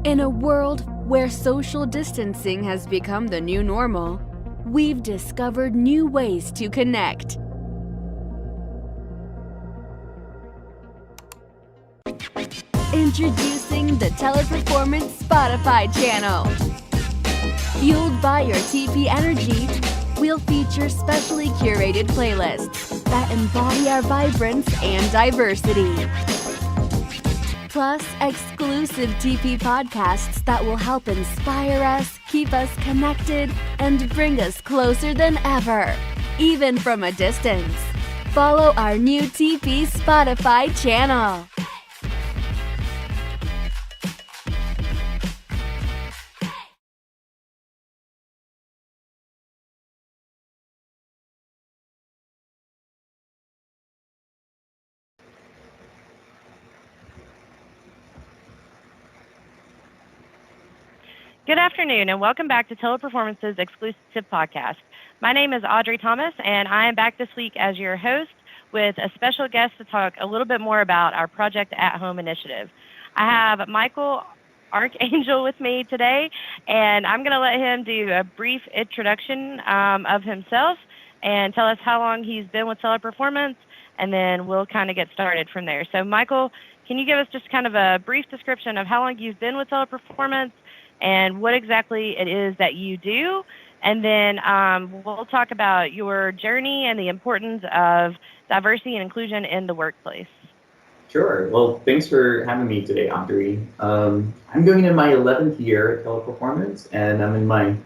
In a world where social distancing has become the new normal, we've discovered new ways to connect. Introducing the Teleperformance Spotify channel. Fueled by your TP energy, we'll feature specially curated playlists that embody our vibrance and diversity. Plus, exclusive TP podcasts that will help inspire us, keep us connected, and bring us closer than ever, even from a distance. Follow our new TP Spotify channel. Good afternoon, and welcome back to Teleperformance's exclusive podcast. My name is Audrey Thomas, and I am back this week as your host with a special guest to talk a little bit more about our Project at Home initiative. I have Michael Archangel with me today, and I'm going to let him do a brief introduction of himself and tell us how long he's been with Teleperformance, and then we'll kind of get started from there. So, Michael, can you give us just kind of a brief description of how long you've been with Teleperformance and what exactly it is that you do? And then we'll talk about your journey and the importance of diversity and inclusion in the workplace. Sure. Well, thanks for having me today, Audrey. I'm going in my 11th year at Teleperformance, and I'm in my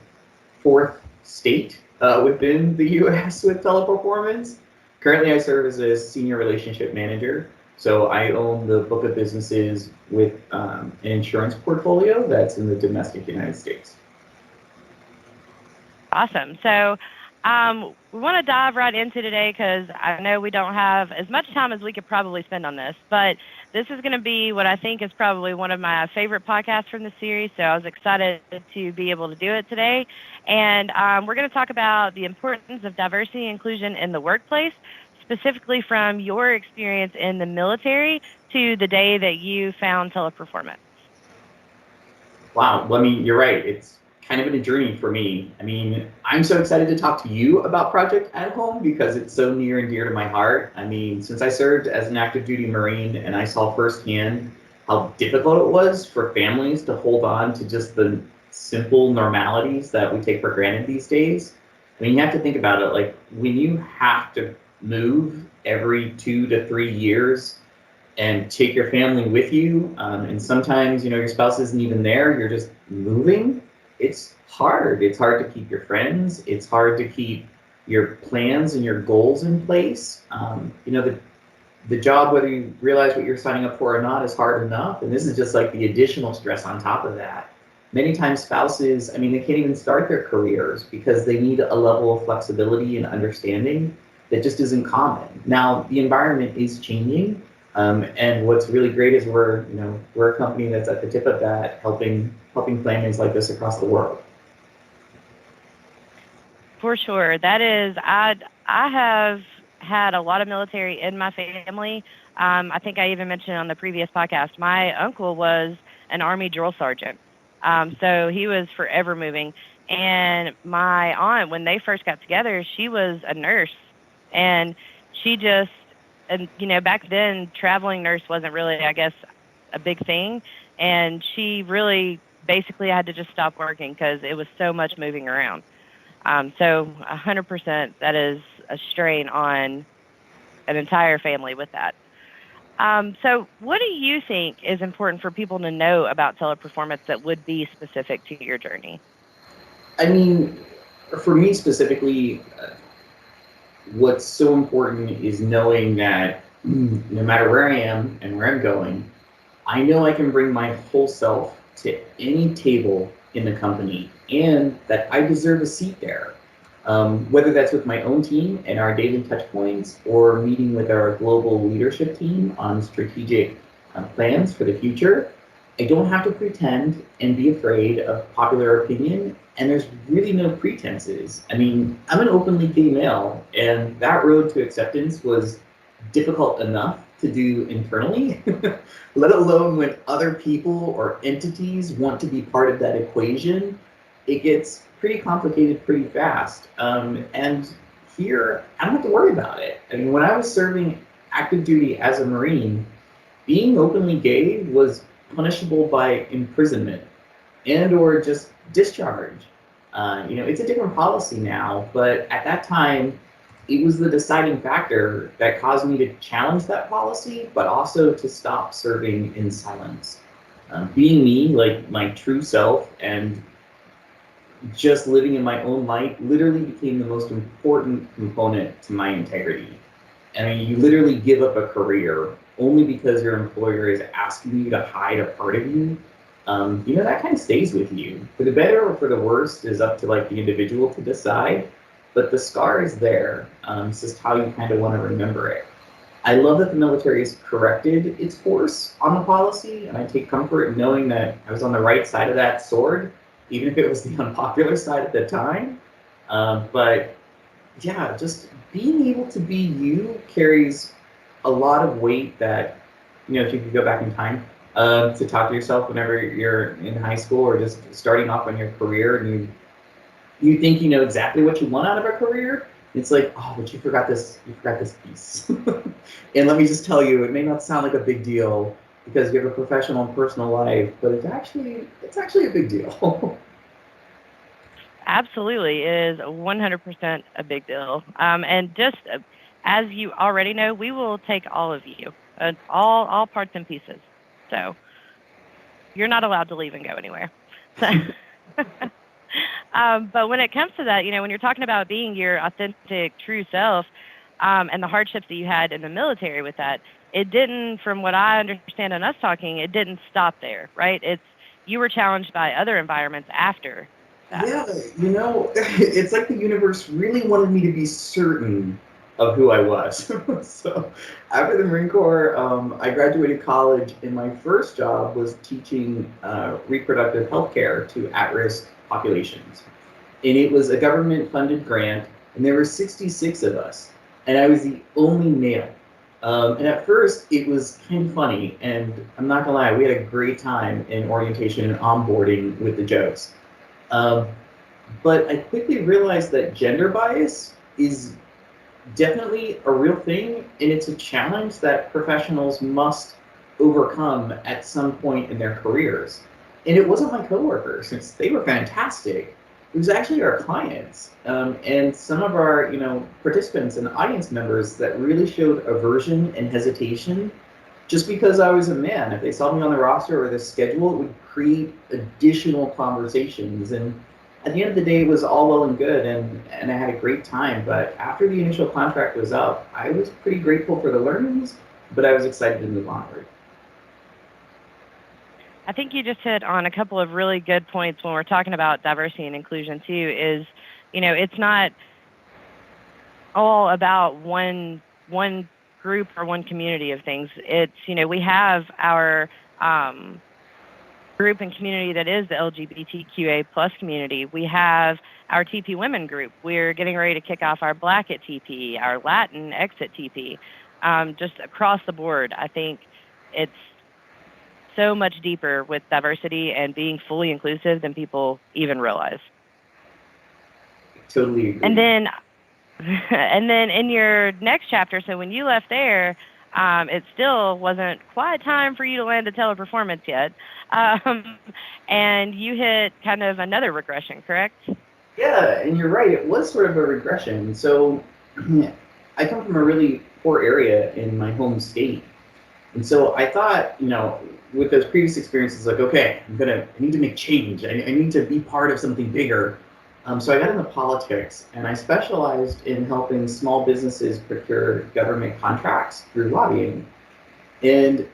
4th state within the U.S. with Teleperformance. Currently, I serve as a senior relationship manager. So I own the book of businesses with an insurance portfolio that's in the domestic United States. Awesome. So we want to dive right into today because I know we don't have as much time as we could probably spend on this, but this is going to be what I think is probably one of my favorite podcasts from the series. So I was excited to be able to do it today. And we're going to talk about the importance of diversity and inclusion in the workplace, specifically from your experience in the military to the day that you found Teleperformance. Wow. Well, I mean, you're right. It's kind of been a journey for me. I mean, I'm so excited to talk to you about Project at Home because it's so near and dear to my heart. I mean, since I served as an active duty Marine and I saw firsthand how difficult it was for families to hold on to just the simple normalities that we take for granted these days. I mean, you have to think about it. Like when you have to move every 2 to 3 years and take your family with you, and sometimes your spouse isn't even there, you're just moving. It's hard. It's hard to keep your friends. It's hard to keep your plans and your goals in place. The job, whether you realize what you're signing up for or not, is hard enough, and this is just like the additional stress on top of that. Many times spouses, I mean, they can't even start their careers because they need a level of flexibility and understanding that just isn't common. Now, the environment is changing, and what's really great is we're a company that's at the tip of that, helping families like this across the world. For sure. That is, I have had a lot of military in my family. I think I even mentioned on the previous podcast, my uncle was an Army drill sergeant. So he was forever moving. And my aunt, when they first got together, she was a nurse. And she just, back then, traveling nurse wasn't really, I guess, a big thing. And she really basically had to just stop working because it was so much moving around. So 100%, that is a strain on an entire family with that. So what do you think is important for people to know about Teleperformance that would be specific to your journey? I mean, for me specifically, what's so important is knowing that no matter where I am and where I'm going, I know I can bring my whole self to any table in the company and that I deserve a seat there. Whether that's with my own team and our daily touch points or meeting with our global leadership team on strategic plans for the future, I don't have to pretend and be afraid of popular opinion, and there's really no pretenses. I mean, I'm an openly gay male, and that road to acceptance was difficult enough to do internally, let alone when other people or entities want to be part of that equation, it gets pretty complicated pretty fast. And here, I don't have to worry about it. I mean, when I was serving active duty as a Marine, being openly gay was punishable by imprisonment and or just discharge. It's a different policy now, but at that time, it was the deciding factor that caused me to challenge that policy, but also to stop serving in silence. Being me, like my true self, and just living in my own light literally became the most important component to my integrity. I mean, you literally give up a career only because your employer is asking you to hide a part of you. That kind of stays with you. For the better or for the worst is up to like the individual to decide, but the scar is there. It's just how you kind of want to remember it. I love that the military has corrected its course on the policy, and I take comfort in knowing that I was on the right side of that sword, even if it was the unpopular side at the time. But yeah, just being able to be you carries a lot of weight that, if you could go back in time to talk to yourself whenever you're in high school or just starting off on your career and you think you know exactly what you want out of a career, it's like, oh, but you forgot this piece. And let me just tell you, it may not sound like a big deal because you have a professional and personal life, but it's actually a big deal. Absolutely, it is 100% a big deal. And just as you already know, we will take all of you, all parts and pieces. So you're not allowed to leave and go anywhere. So, but when it comes to that, when you're talking about being your authentic, true self, and the hardships that you had in the military with that, it didn't, from what I understand in us talking, it didn't stop there, right? You were challenged by other environments after that. Yeah, it's like the universe really wanted me to be certain of who I was. So after the Marine Corps, I graduated college, and my first job was teaching reproductive health care to at-risk populations. And it was a government-funded grant, and there were 66 of us, and I was the only male. And at first, it was kind of funny, and I'm not gonna lie, we had a great time in orientation and onboarding with the jokes. But I quickly realized that gender bias is definitely a real thing, and it's a challenge that professionals must overcome at some point in their careers. And it wasn't my coworkers, since they were fantastic. It was actually our clients and some of our, participants and audience members that really showed aversion and hesitation just because I was a man. If they saw me on the roster or the schedule, it would create additional conversations. And at the end of the day, it was all well and good, and I had a great time. But after the initial contract was up, I was pretty grateful for the learnings, but I was excited to move onward. I think you just hit on a couple of really good points when we're talking about diversity and inclusion too, is, it's not all about one group or one community of things. It's, we have our group and community that is the LGBTQA plus community. We have our TP women group. We're getting ready to kick off our Black at TP, our Latin X at TP. Just across the board, I think it's so much deeper with diversity and being fully inclusive than people even realize. Totally agree. And then in your next chapter, so when you left there, it still wasn't quite time for you to land a teleperformance yet. And you hit kind of another regression, correct? Yeah, and you're right. It was sort of a regression. So I come from a really poor area in my home state. And so I thought, with those previous experiences, like, okay, I need to make change. I need to be part of something bigger. So I got into politics, and I specialized in helping small businesses procure government contracts through lobbying. And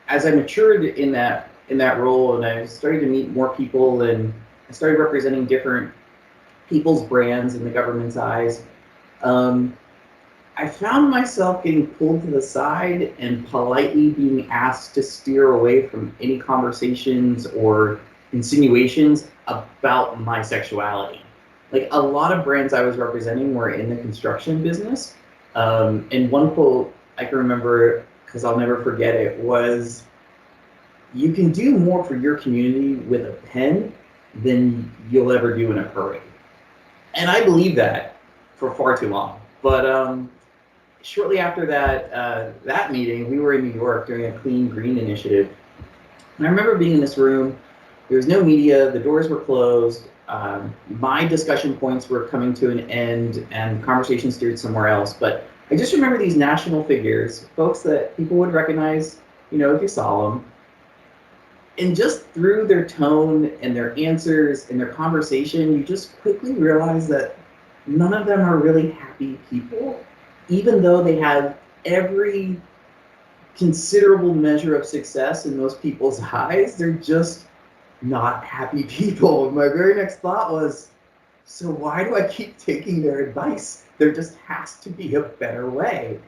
as I matured in that role, and I started to meet more people, and I started representing different people's brands in the government's eyes, I found myself getting pulled to the side and politely being asked to steer away from any conversations or insinuations about my sexuality. Like, a lot of brands I was representing were in the construction business, And one quote I can remember, because I'll never forget it, was, "You can do more for your community with a pen than you'll ever do in a parade." And I believe that for far too long. But shortly after that meeting, we were in New York doing a Clean Green initiative. And I remember being in this room. There was no media. The doors were closed. My discussion points were coming to an end, and conversation steered somewhere else. But I just remember these national figures, folks that people would recognize, if you saw them. And just through their tone and their answers and their conversation, you just quickly realize that none of them are really happy people, even though they have every considerable measure of success in most people's eyes. They're just not happy people. My very next thought was, so why do I keep taking their advice? There just has to be a better way.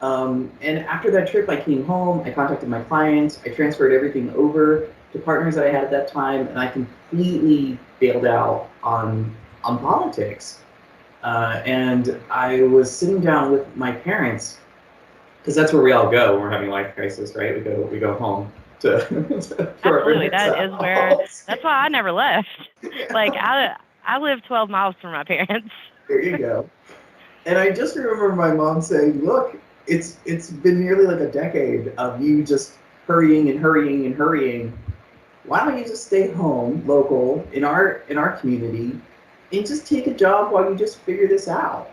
And after that trip, I came home, I contacted my clients, I transferred everything over to partners that I had at that time, and I completely bailed out on politics. And I was sitting down with my parents, because that's where we all go when we're having a life crisis, right? We go home to for Absolutely. That is where, ourselves. that's why I never left. Like, I live 12 miles from my parents. There you go. And I just remember my mom saying, "Look, it's been nearly like a decade of you just hurrying and hurrying and hurrying. Why don't you just stay home, local, in our community, and just take a job while you just figure this out?"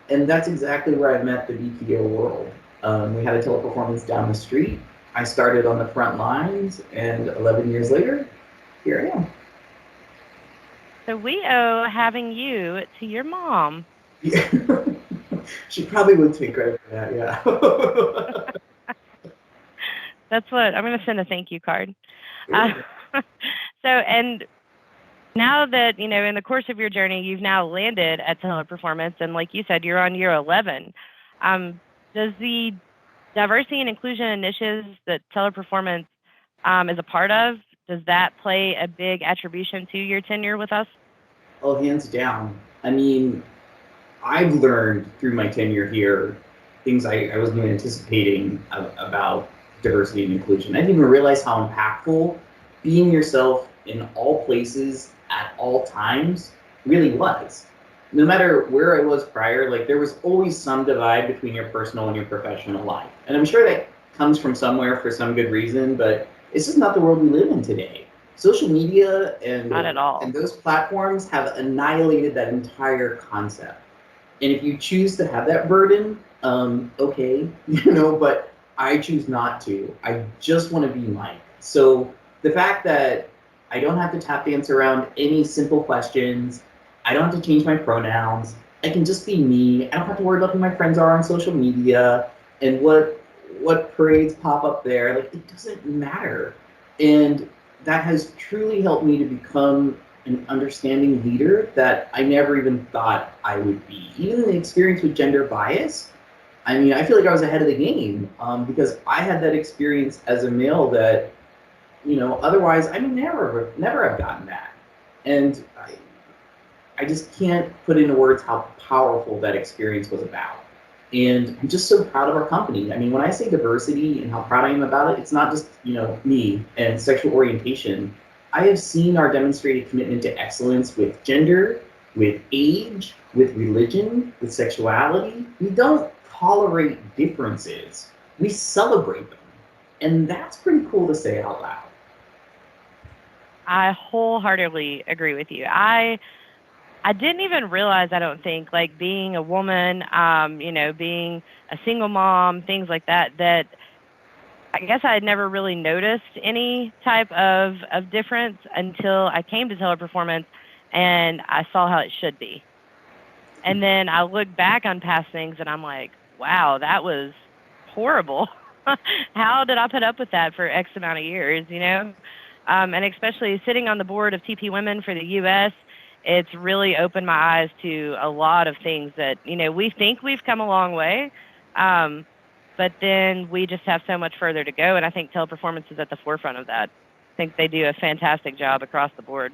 And that's exactly where I met the BPO world. We had a teleperformance down the street. I started on the front lines, and 11 years later, here I am. So we owe having you to your mom. Yeah. She probably would take credit for that, yeah. That's what I'm going to send a thank you card. And now that, in the course of your journey, you've now landed at Teleperformance, and like you said, you're on year 11. Does the diversity and inclusion initiatives that Teleperformance is a part of, does that play a big attribution to your tenure with us? Oh, hands down. I mean, I've learned through my tenure here things I wasn't even anticipating about diversity and inclusion. I didn't even realize how impactful being yourself in all places at all times really was. No matter where I was prior, like, there was always some divide between your personal and your professional life. And I'm sure that comes from somewhere for some good reason, but it's just not the world we live in today. Social media Not at all. and those platforms have annihilated that entire concept. And if you choose to have that burden, okay, but I choose not to. I just want to be Mike. So the fact that I don't have to tap dance around any simple questions, I don't have to change my pronouns, I can just be me. I don't have to worry about who my friends are on social media and what parades pop up there. Like, it doesn't matter. And that has truly helped me to become an understanding leader that I never even thought I would be. Even the experience with gender bias, I mean, I feel like I was ahead of the game, because I had that experience as a male that, otherwise I would never have gotten that. And I just can't put into words how powerful that experience was about. And I'm just so proud of our company. I mean, when I say diversity and how proud I am about it, it's not just, me and sexual orientation. I have seen our demonstrated commitment to excellence with gender, with age, with religion, with sexuality. We don't tolerate differences. We celebrate them. And that's pretty cool to say out loud. I wholeheartedly agree with you. I didn't even realize, I don't think, like, being a woman, being a single mom, things like that, that I guess I had never really noticed any type of difference until I came to Teleperformance and I saw how it should be. And then I look back on past things and I'm like, wow, that was horrible. How did I put up with that for X amount of years, And especially sitting on the board of TP Women for the U.S., it's really opened my eyes to a lot of things that, we think we've come a long way, but then we just have so much further to go. And I think Teleperformance is at the forefront of that. I think they do a fantastic job across the board.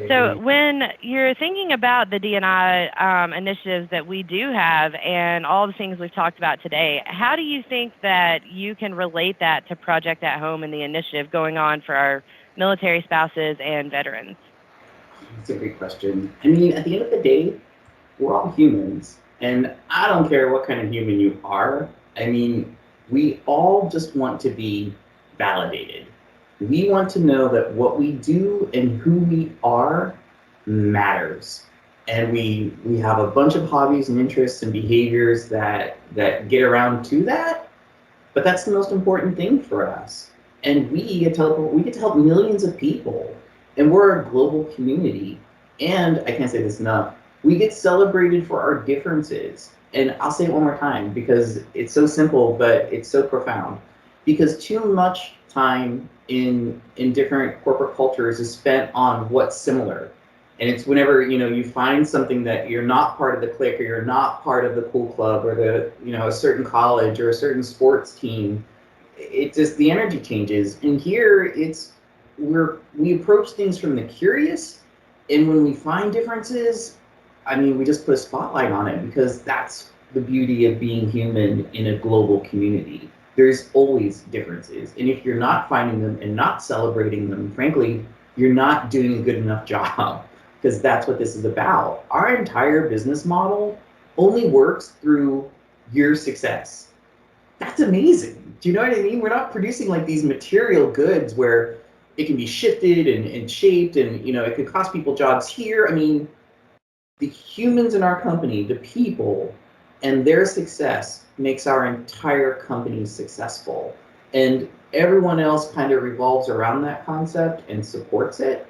So when you're thinking about the D&I initiatives that we do have and all the things we've talked about today, how do you think that you can relate that to Project at Home and the initiative going on for our military spouses and veterans? That's a great question. I mean, at the end of the day, we're all humans, and I don't care what kind of human you are. I mean, we all just want to be validated. We want to know that what we do and who we are matters. And we have a bunch of hobbies and interests and behaviors that get around to that, but that's the most important thing for us. And we get to help millions of people, and we're a global community. And I can't say this enough, we get celebrated for our differences. And I'll say it one more time because it's so simple, but it's so profound. Because too much time in different corporate cultures is spent on what's similar. And it's whenever, you find something that you're not part of the clique, or you're not part of the cool club, or a certain college or a certain sports team, it just, the energy changes. And here we approach things from the curious, and when we find differences, I mean, we just put a spotlight on it, because that's the beauty of being human in a global community. There's always differences. And if you're not finding them and not celebrating them, frankly, you're not doing a good enough job, because that's what this is about. Our entire business model only works through your success. That's amazing. Do you know what I mean? We're not producing like these material goods where it can be shifted and shaped, and it could cost people jobs here. I mean, the humans in our company, the people, and their success makes our entire company successful. And everyone else kind of revolves around that concept and supports it.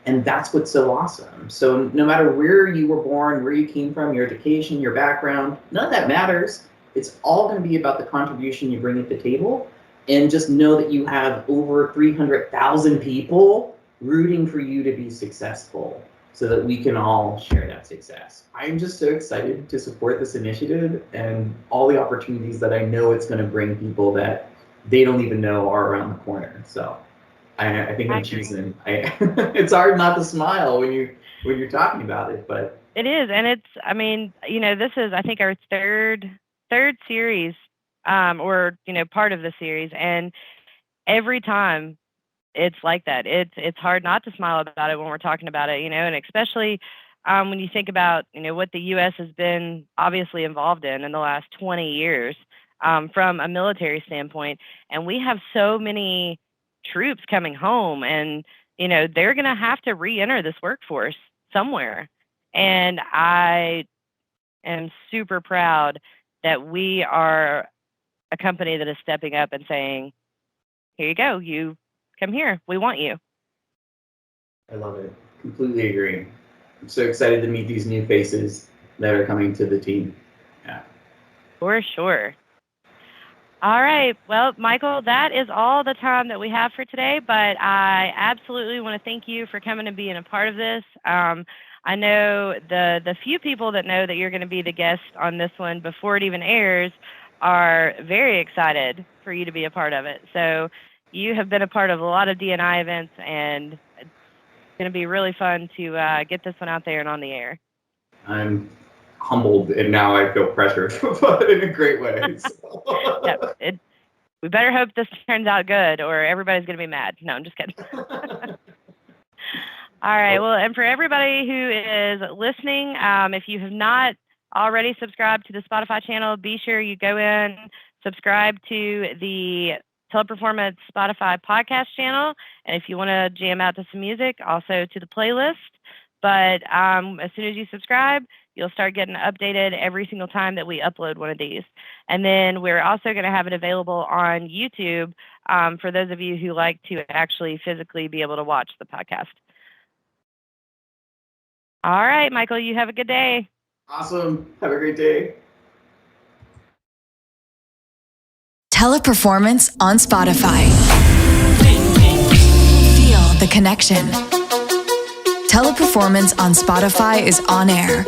And that's what's so awesome. So no matter where you were born, where you came from, your education, your background, none of that matters. It's all going to be about the contribution you bring at the table. And just know that you have over 300,000 people rooting for you to be successful, so that we can all share that success. I'm just so excited to support this initiative and all the opportunities that I know it's going to bring people that they don't even know are around the corner. So I think I'm choosing. It's hard not to smile when you're talking about it, but it is, and it's. I mean, this is, I think, our third series, or part of the series, and every time it's like that. It's hard not to smile about it when we're talking about it, and especially when you think about what the U.S. has been obviously involved in the last 20 years from a military standpoint, and we have so many troops coming home, and they're going to have to re-enter this workforce somewhere, and I am super proud that we are a company that is stepping up and saying, "Here you go, you come here. We want you." I love it. Completely agree. I'm so excited to meet these new faces that are coming to the team. Yeah. For sure. All right. Well, Michael, that is all the time that we have for today, but I absolutely want to thank you for coming and being a part of this. I know the few people that know that you're going to be the guest on this one before it even airs are very excited for you to be a part of it. So you have been a part of a lot of D&I events, and it's going to be really fun to get this one out there and on the air. I'm humbled, and now I feel pressured, but in a great way. So. Yep, we better hope this turns out good, or everybody's going to be mad. No, I'm just kidding. All right. Well, and for everybody who is listening, if you have not already subscribed to the Spotify channel, be sure you go in, subscribe to the Teleperformance Spotify podcast channel, and if you want to jam out to some music, also to the playlist. But as soon as you subscribe, you'll start getting updated every single time that we upload one of these. And then we're also going to have it available on YouTube for those of you who like to actually physically be able to watch the podcast. All right, Michael, you have a good day. Awesome. Have a great day. Teleperformance on Spotify. Feel the connection. Teleperformance on Spotify is on air.